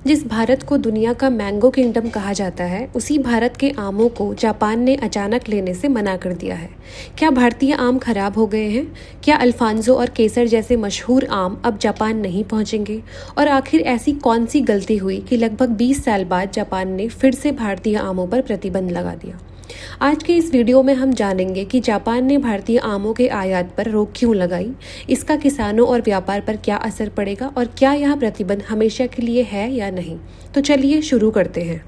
जिस भारत को दुनिया का मैंगो किंगडम कहा जाता है, उसी भारत के आमों को जापान ने अचानक लेने से मना कर दिया है। क्या भारतीय आम खराब हो गए हैं? क्या अल्फांसो और केसर जैसे मशहूर आम अब जापान नहीं पहुंचेंगे? और आखिर ऐसी कौन सी गलती हुई कि लगभग 20 साल बाद जापान ने फिर से भारतीय आमों पर प्रतिबंध लगा दिया? आज के इस वीडियो में हम जानेंगे कि जापान ने भारतीय आमों के आयात पर रोक क्यों लगाई, इसका किसानों और व्यापार पर क्या असर पड़ेगा और क्या यह प्रतिबंध हमेशा के लिए है या नहीं। तो चलिए शुरू करते हैं।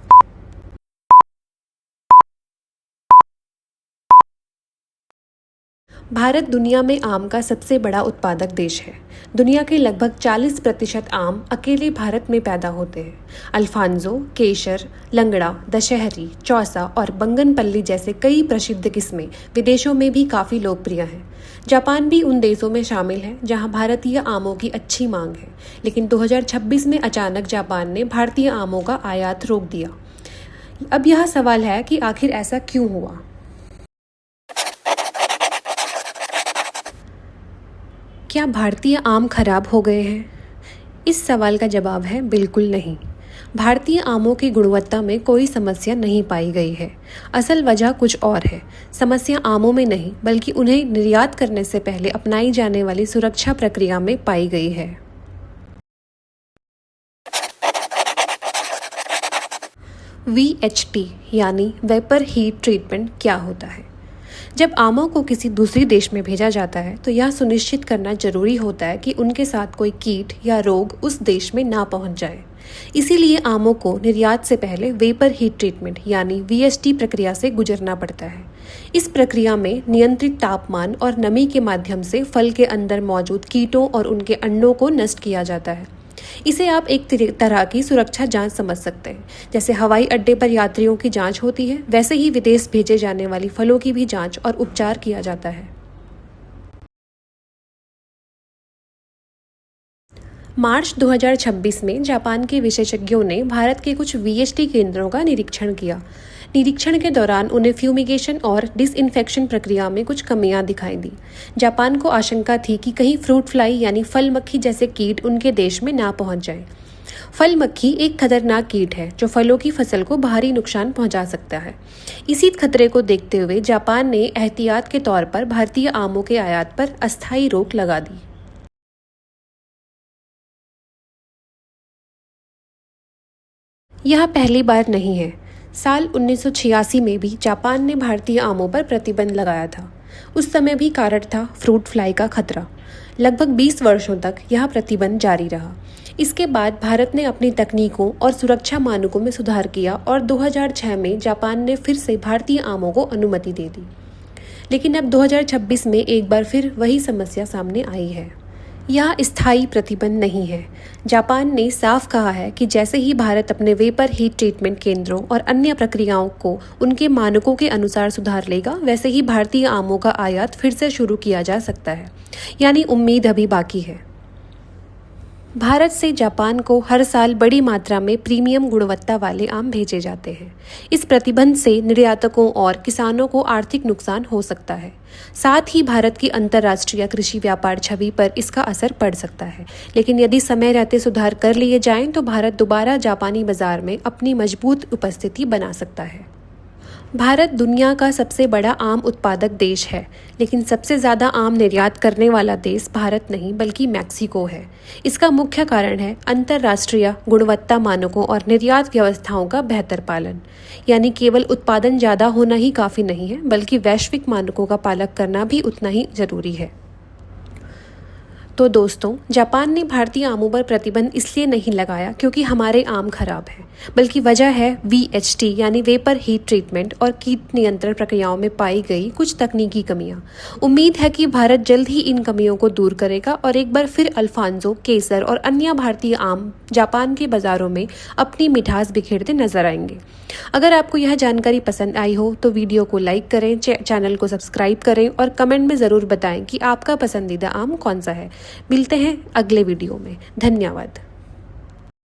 भारत दुनिया में आम का सबसे बड़ा उत्पादक देश है। दुनिया के लगभग 40% आम अकेले भारत में पैदा होते हैं। अल्फांसो, केसर, लंगड़ा, दशहरी, चौसा और बंगनपल्ली जैसे कई प्रसिद्ध किस्में विदेशों में भी काफ़ी लोकप्रिय हैं। जापान भी उन देशों में शामिल है जहां भारतीय आमों की अच्छी मांग है, लेकिन 2026 में अचानक जापान ने भारतीय आमों का आयात रोक दिया। अब यह सवाल है कि आखिर ऐसा क्यों हुआ। क्या भारतीय आम खराब हो गए हैं? इस सवाल का जवाब है बिल्कुल नहीं। भारतीय आमों की गुणवत्ता में कोई समस्या नहीं पाई गई है। असल वजह कुछ और है। समस्या आमों में नहीं, बल्कि उन्हें निर्यात करने से पहले अपनाई जाने वाली सुरक्षा प्रक्रिया में पाई गई है। VHT यानी वेपर हीट ट्रीटमेंट क्या होता है? जब आमों को किसी दूसरे देश में भेजा जाता है तो यह सुनिश्चित करना जरूरी होता है कि उनके साथ कोई कीट या रोग उस देश में ना पहुंच जाए। इसीलिए आमों को निर्यात से पहले वेपर हीट ट्रीटमेंट यानी VHT प्रक्रिया से गुजरना पड़ता है। इस प्रक्रिया में नियंत्रित तापमान और नमी के माध्यम से फल के अंदर मौजूद कीटों और उनके अंडों को नष्ट किया जाता है। इसे आप एक तरह की सुरक्षा जांच समझ सकते हैं। जैसे हवाई अड्डे पर यात्रियों की जांच होती है, वैसे ही विदेश भेजे जाने वाली फलों की भी जांच और उपचार किया जाता है। मार्च 2026 में जापान के विशेषज्ञों ने भारत के कुछ VHT केंद्रों का निरीक्षण किया। निरीक्षण के दौरान उन्हें फ्यूमिगेशन और डिसइंफेक्शन प्रक्रिया में कुछ कमियां दिखाई दी। जापान को आशंका थी कि कहीं फ्रूट फ्लाई यानी फल मक्खी जैसे कीट उनके देश में ना पहुंच जाए। फल मक्खी एक खतरनाक कीट है जो फलों की फसल को भारी नुकसान पहुंचा सकता है। इसी खतरे को देखते हुए जापान ने एहतियात के तौर पर भारतीय आमों के आयात पर अस्थायी रोक लगा दी। यह पहली बार नहीं है। साल 1986 में भी जापान ने भारतीय आमों पर प्रतिबंध लगाया था। उस समय भी कारण था फ्रूट फ्लाई का खतरा। लगभग 20 वर्षों तक यह प्रतिबंध जारी रहा। इसके बाद भारत ने अपनी तकनीकों और सुरक्षा मानकों में सुधार किया और 2006 में जापान ने फिर से भारतीय आमों को अनुमति दे दी। लेकिन अब 2026 में एक बार फिर वही समस्या सामने आई है। यह स्थायी प्रतिबंध नहीं है। जापान ने साफ कहा है कि जैसे ही भारत अपने वेपर हीट ट्रीटमेंट केंद्रों और अन्य प्रक्रियाओं को उनके मानकों के अनुसार सुधार लेगा, वैसे ही भारतीय आमों का आयात फिर से शुरू किया जा सकता है। यानी उम्मीद अभी बाकी है। भारत से जापान को हर साल बड़ी मात्रा में प्रीमियम गुणवत्ता वाले आम भेजे जाते हैं। इस प्रतिबंध से निर्यातकों और किसानों को आर्थिक नुकसान हो सकता है। साथ ही भारत की अंतर्राष्ट्रीय कृषि व्यापार छवि पर इसका असर पड़ सकता है। लेकिन यदि समय रहते सुधार कर लिए जाएं तो भारत दोबारा जापानी बाजार में अपनी मजबूत उपस्थिति बना सकता है। भारत दुनिया का सबसे बड़ा आम उत्पादक देश है, लेकिन सबसे ज़्यादा आम निर्यात करने वाला देश भारत नहीं बल्कि मैक्सिको है। इसका मुख्य कारण है अंतर्राष्ट्रीय गुणवत्ता मानकों और निर्यात व्यवस्थाओं का बेहतर पालन। यानी केवल उत्पादन ज़्यादा होना ही काफ़ी नहीं है, बल्कि वैश्विक मानकों का पालन करना भी उतना ही ज़रूरी है। तो दोस्तों, जापान ने भारतीय आमों पर प्रतिबंध इसलिए नहीं लगाया क्योंकि हमारे आम खराब हैं, बल्कि वजह है VHT यानी वेपर हीट ट्रीटमेंट और कीट नियंत्रण प्रक्रियाओं में पाई गई कुछ तकनीकी कमियां। उम्मीद है कि भारत जल्द ही इन कमियों को दूर करेगा और एक बार फिर अल्फांसो, केसर और अन्य भारतीय आम जापान के बाज़ारों में अपनी मिठास बिखेरते नजर आएंगे। अगर आपको यह जानकारी पसंद आई हो तो वीडियो को लाइक करें, चैनल को सब्सक्राइब करें और कमेंट में ज़रूर बताएं कि आपका पसंदीदा आम कौन सा है। मिलते हैं अगले वीडियो में। धन्यवाद।